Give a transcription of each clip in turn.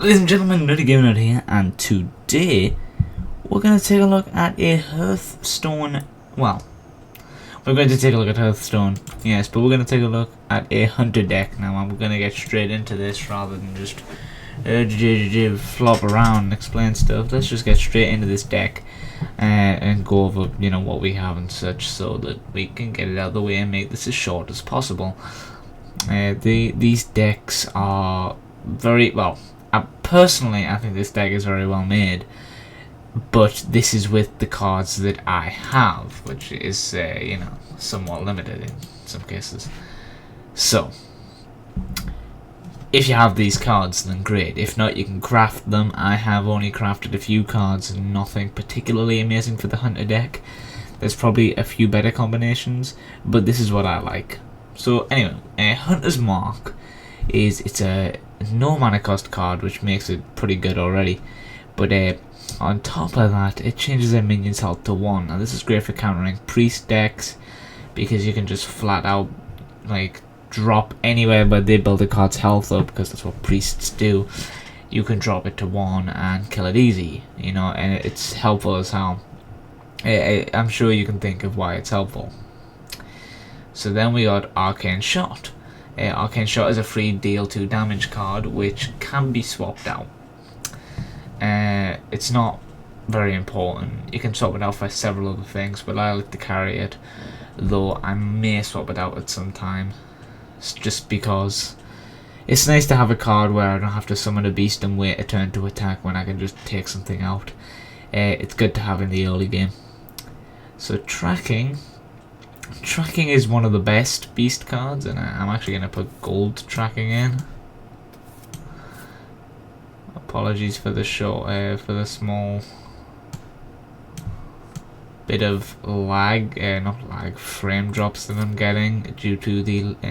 Ladies and gentlemen, Nutty Gamer Nut here, and today we're going to take a look at a Hearthstone. Well, we're going to take a look at Hearthstone, yes, but we're going to take a look at a Hunter deck now, and we're going to get straight into this rather than just flop around and explain stuff. Let's just get straight into this deck and go over, what we have and such, so that we can get it out of the way and make this as short as possible. These decks are very well. Personally, I think this deck is very well made, but this is with the cards that I have, which is, somewhat limited in some cases. So, if you have these cards, then great. If not, you can craft them. I have only crafted a few cards, nothing particularly amazing for the Hunter deck. There's probably a few better combinations, but this is what I like. So anyway, Hunter's Mark it's a no mana cost card, which makes it pretty good already, but on top of that, it changes their minions health to 1. Now this is great for countering priest decks, because you can just flat out drop anywhere where they build a card's health up, because that's what priests do. You can drop it to 1 and kill it easy, and it's helpful as hell. I'm sure you can think of why it's helpful. So then we got Arcane Shot. Arcane Shot is a free deal 2 damage card, which can be swapped out. It's not very important. You can swap it out for several other things, but I like to carry it, though I may swap it out at some time. It's just because it's nice to have a card where I don't have to summon a beast and wait a turn to attack when I can just take something out. It's good to have in the early game. So Tracking is one of the best beast cards, and I'm actually going to put gold Tracking in. Apologies for the for the small bit of frame drops that I'm getting due to the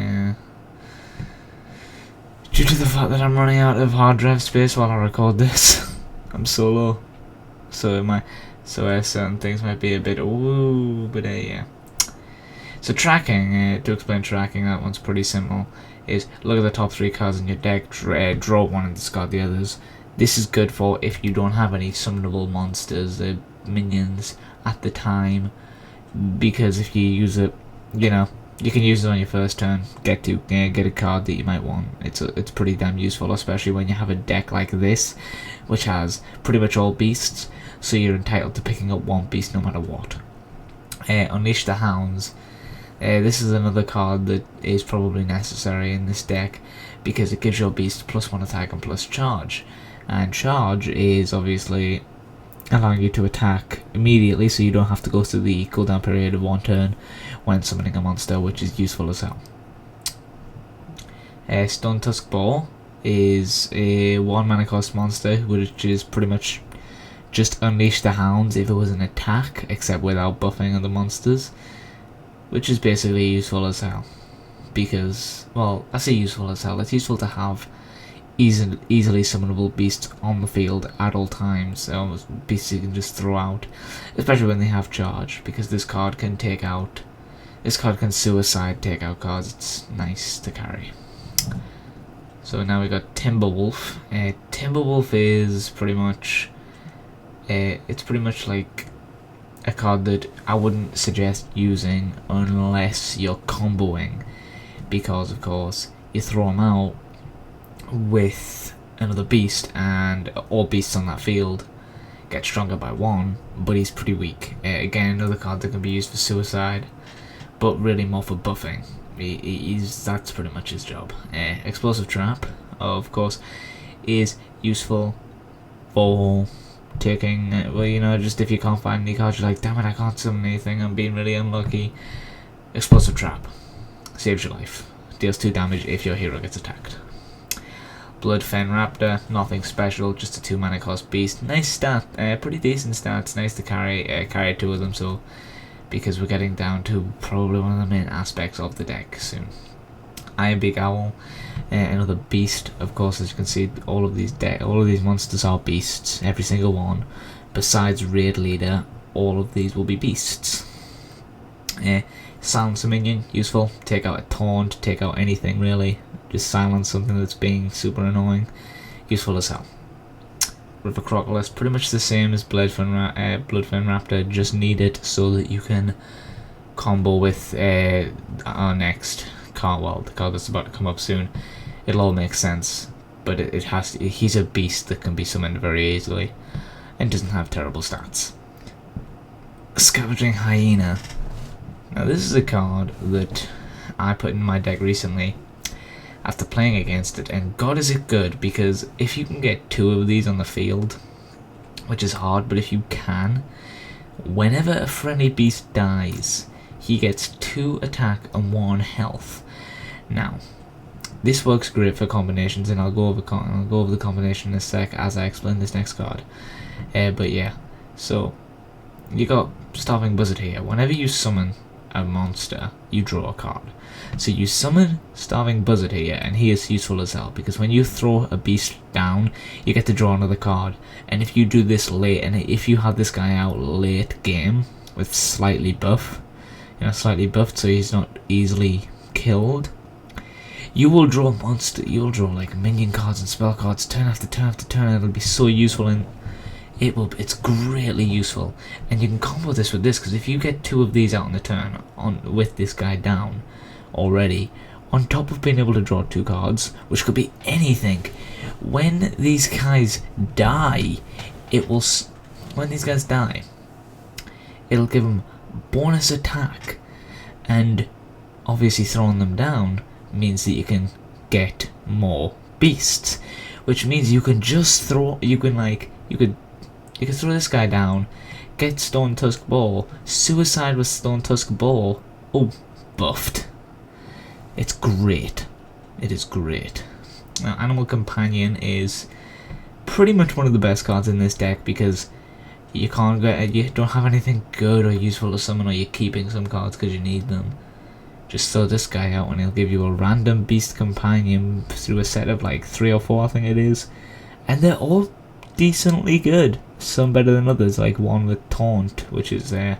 fact that I'm running out of hard drive space while I record this. I'm solo, so certain things might be a bit yeah. So Tracking, to explain Tracking, that one's pretty simple, is look at the top 3 cards in your deck, draw 1 and discard the others. This is good for if you don't have any summonable monsters, minions, at the time, because if you use it, you can use it on your first turn, get a card that you might want. It's pretty damn useful, especially when you have a deck like this, which has pretty much all beasts, so you're entitled to picking up 1 beast no matter what. Unleash the Hounds. This is another card that is probably necessary in this deck, because it gives your beast +1 attack and plus charge. And charge is obviously allowing you to attack immediately, so you don't have to go through the cooldown period of 1 turn when summoning a monster, which is useful as hell. Stonetusk Boar is a 1 mana cost monster, which is pretty much just Unleash the Hounds if it was an attack, except without buffing other monsters, which is basically useful as hell. Because, well, I say useful as hell, it's useful to have easily summonable beasts on the field at all times, beasts you can just throw out, especially when they have charge, because this card can suicide take out cards. It's nice to carry. So now we got Timberwolf. Timberwolf is pretty much like a card that I wouldn't suggest using unless you're comboing, because of course you throw him out with another beast and all beasts on that field get stronger by 1, but he's pretty weak. Again, another card that can be used for suicide, but really more for buffing. That's pretty much his job. Explosive Trap, of course, is useful for taking, just if you can't find any cards, you're like, damn it, I can't summon anything, I'm being really unlucky. Explosive Trap saves your life, deals 2 damage if your hero gets attacked. Bloodfen Raptor, nothing special, just a 2 mana cost beast. Nice stat, pretty decent stats, nice to carry 2 of them, so because we're getting down to probably one of the main aspects of the deck soon. Ironbeak Owl, another beast, of course. As you can see, all of these monsters are beasts, every single one. Besides Raid Leader, all of these will be beasts. Silence a minion, useful. Take out a taunt, take out anything really. Just silence something that's being super annoying. Useful as hell. with a Crocolisk, pretty much the same as Bloodfen Raptor, just need it so that you can combo with our next card, well, the card that's about to come up soon. It'll all make sense, but it has to, he's a beast that can be summoned very easily and doesn't have terrible stats. Scavenging Hyena. Now this is a card that I put in my deck recently after playing against it, and god is it good, because if you can get 2 of these on the field, which is hard, but if you can, whenever a friendly beast dies, he gets 2 attack and 1 health. Now, this works great for combinations, and I'll go over the combination in a sec as I explain this next card. But yeah, so you got Starving Buzzard here. Whenever you summon a monster, you draw a card. So you summon Starving Buzzard here, and he is useful as hell, because when you throw a beast down, you get to draw another card. And if you do this late, and if you have this guy out late game with slightly buff, slightly buffed so he's not easily killed, you will draw a monster. You'll draw like minion cards and spell cards turn after turn after turn. It'll be so useful, and it's greatly useful. And you can combo this with this, because if you get 2 of these out on the turn with this guy down already, on top of being able to draw 2 cards, which could be anything, when these guys die, it'll give them bonus attack, and obviously throwing them down means that you can get more beasts, which means you can just throw, you can throw this guy down, get Stonetusk Boar, suicide with Stonetusk Boar, oh, buffed. It's great. It is great. Now, Animal Companion is pretty much one of the best cards in this deck, because you don't have anything good or useful to summon, or you're keeping some cards because you need them. Just throw this guy out and he'll give you a random beast companion through a set of like 3 or 4, I think it is. And they're all decently good. Some better than others, like one with Taunt, which is and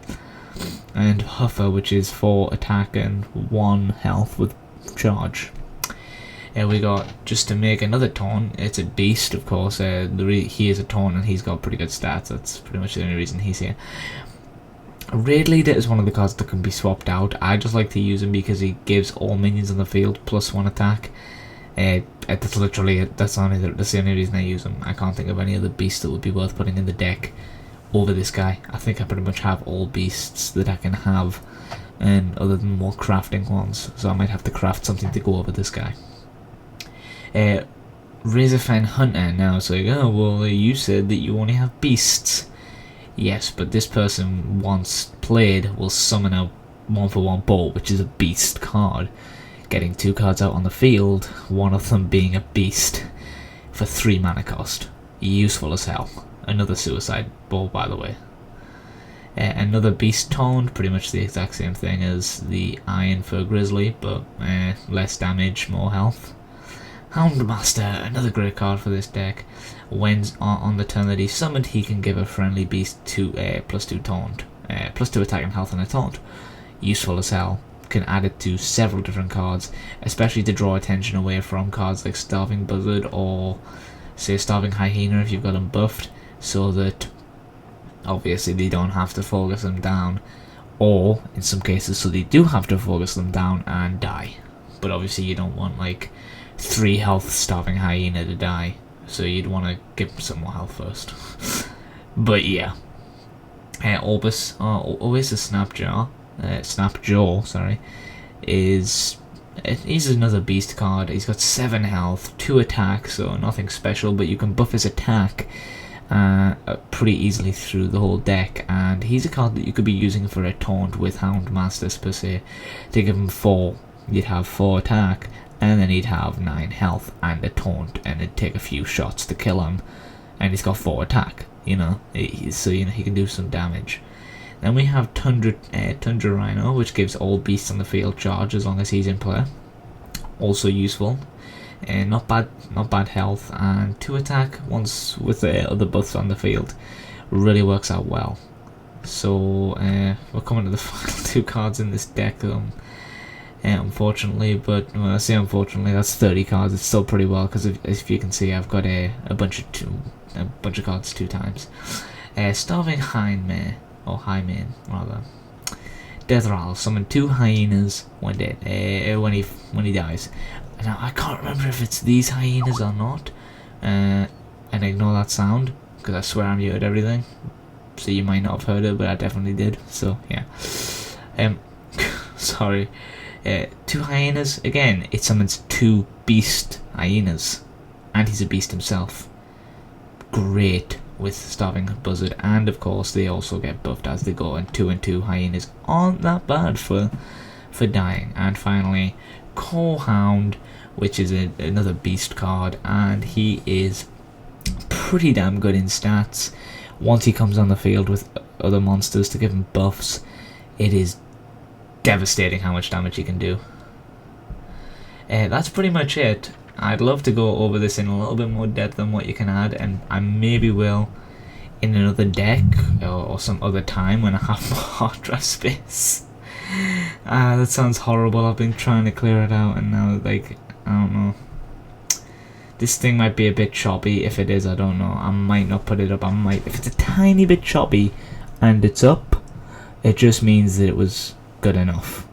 Huffer, which is 4 attack and 1 health with charge. We got, just to make another Taunt, it's a beast, of course. He is a Taunt and he's got pretty good stats. That's pretty much the only reason he's here. Raid Leader is one of the cards that can be swapped out. I just like to use him because he gives all minions on the field +1 attack. That's literally it. That's the only reason I use him. I can't think of any other beast that would be worth putting in the deck over this guy. I think I pretty much have all beasts that I can have, and other than more crafting ones, so I might have to craft something to go over this guy. Razorfen Hunter now, so you go, well, you said that you only have beasts. Yes, but this person, once played, will summon a 1-for-1 boar, which is a beast card, getting 2 cards out on the field, one of them being a beast, for 3 mana cost. Useful as hell. Another suicide boar, by the way. Another beast toned, pretty much the exact same thing as the Ironfur Grizzly, but less damage, more health. Houndmaster, another great card for this deck. When on the turn that he's summoned, he can give a friendly beast +2 taunt, +2 attack and health and a taunt. Useful as hell. Can add it to several different cards, especially to draw attention away from cards like Starving Buzzard or say Starving Hyena if you've got them buffed, so that obviously they don't have to focus them down, or in some cases so they do have to focus them down and die. But obviously you don't want like 3 health Starving Hyena to die, so you'd want to give them some more health first. But yeah, Oasis Snapjaw, sorry, he's another beast card. He's got 7 health, 2 attack, so nothing special, but you can buff his attack pretty easily through the whole deck, and he's a card that you could be using for a taunt with Houndmaster per se. To give him 4, you'd have 4 attack, and then he'd have 9 health and a taunt, and it'd take a few shots to kill him, and he's got 4 attack, so he can do some damage. Then we have Tundra Rhino, which gives all beasts on the field charge as long as he's in play. Also useful. Not bad health, and 2 attack once with the other buffs on the field. Really works out well. So we're coming to the final 2 cards in this deck. unfortunately. But when I say unfortunately, that's 30 cards. It's still pretty well, because if you can see, I've got a bunch of cards 2 times. Starving Hyena, or Highmane rather. Death Rattle, summon 2 hyenas when he dies. Now I can't remember if it's these hyenas or not. And ignore that sound, because I swear I muted everything. So you might not have heard it, but I definitely did. So yeah. Sorry. 2 hyenas again. It summons 2 beast hyenas, and he's a beast himself. Great with Starving Buzzard, and of course they also get buffed as they go, and 2 hyenas aren't that bad for dying. And finally, Hound, which is another beast card, and he is pretty damn good in stats. Once he comes on the field with other monsters to give him buffs, it is devastating how much damage he can do. That's pretty much it. I'd love to go over this in a little bit more depth than what you can add, and I maybe will in another deck or some other time when I have more hard drive space. That sounds horrible. I've been trying to clear it out, and now, like, I don't know. This thing might be a bit choppy. If it is, I don't know. I might not put it up. I might. If it's a tiny bit choppy and it's up, it just means that it was good enough.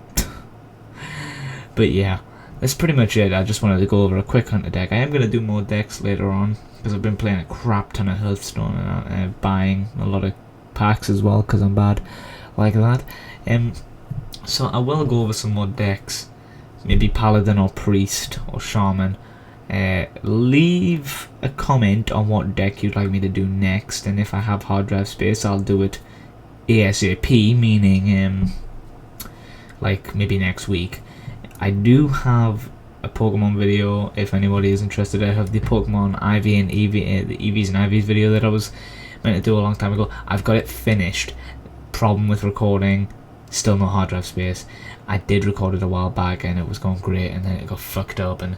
But yeah, that's pretty much it. I just wanted to go over a quick hunter deck. I am going to do more decks later on, because I've been playing a crap ton of Hearthstone and buying a lot of packs as well, because I'm bad like that. So I will go over some more decks, maybe Paladin or Priest or Shaman. Leave a comment on what deck you'd like me to do next, and if I have hard drive space, I'll do it ASAP, meaning like maybe next week. I do have a Pokemon video if anybody is interested. I have the Pokemon IV and EV, the EVs and IVs video that I was meant to do a long time ago. I've got it finished. Problem with recording, still no hard drive space. I did record it a while back and it was going great, and then it got fucked up, and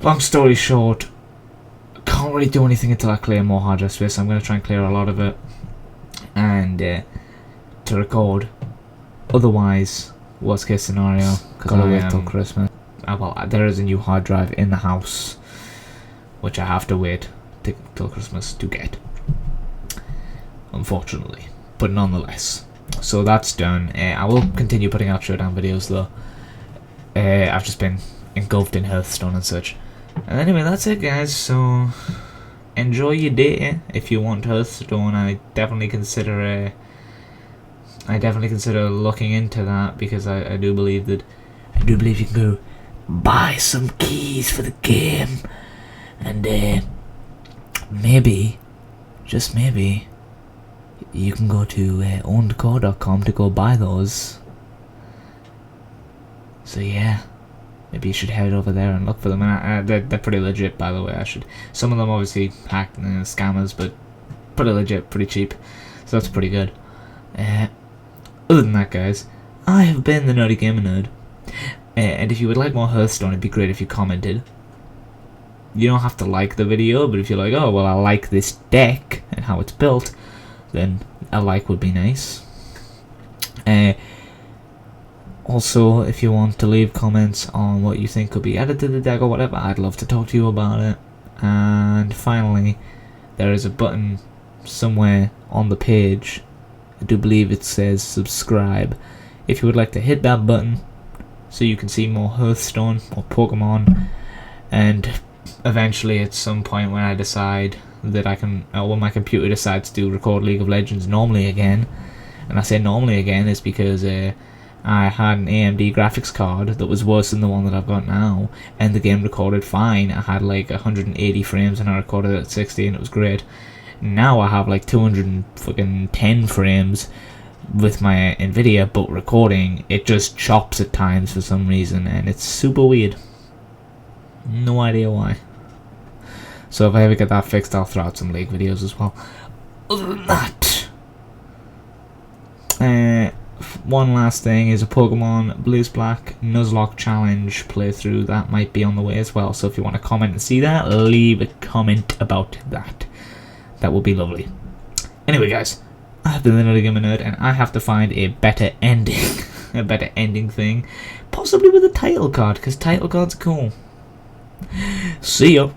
long story short, I can't really do anything until I clear more hard drive space. So I'm going to try and clear a lot of it and to record. Otherwise, worst case scenario, gotta wait till Christmas. Well, there is a new hard drive in the house, which I have to wait till Christmas to get, unfortunately, but nonetheless. So that's done. I will continue putting out showdown videos though. I've just been engulfed in Hearthstone and such. And anyway, that's it, guys. So enjoy your day. If you want Hearthstone, I definitely consider looking into that, because I do believe you can go buy some keys for the game, and maybe, just maybe, you can go to ownedcore.com to go buy those. So yeah, maybe you should head over there and look for them. And they're pretty legit, by the way. Some of them obviously hacked and scammers, but pretty legit, pretty cheap. So that's pretty good. Other than that, guys, I have been the Nerdy Gamer Nerd. And if you would like more Hearthstone, it'd be great if you commented. You don't have to like the video, but if you're like, oh, well, I like this deck and how it's built, then a like would be nice. Also, if you want to leave comments on what you think could be added to the deck or whatever, I'd love to talk to you about it. And finally, there is a button somewhere on the page. I do believe it says subscribe. If you would like to hit that button so you can see more Hearthstone or Pokemon, and eventually at some point when I decide that I can, when my computer decides to record League of Legends normally again, and I say normally again is because I had an AMD graphics card that was worse than the one that I've got now, and the game recorded fine. I had like 180 frames and I recorded at 60 and it was great. Now I have like 210 frames with my Nvidia, but recording, it just chops at times for some reason, and it's super weird. No idea why. So if I ever get that fixed, I'll throw out some League videos as well. Other than that, one last thing is a Pokemon Blues Black Nuzlocke Challenge playthrough that might be on the way as well. So if you want to comment and see that, leave a comment about that. That would be lovely. Anyway, guys, I have been the Nerdy Gamer Nerd, and I have to find a better ending a better ending thing. Possibly with a title card, because title cards are cool. See ya.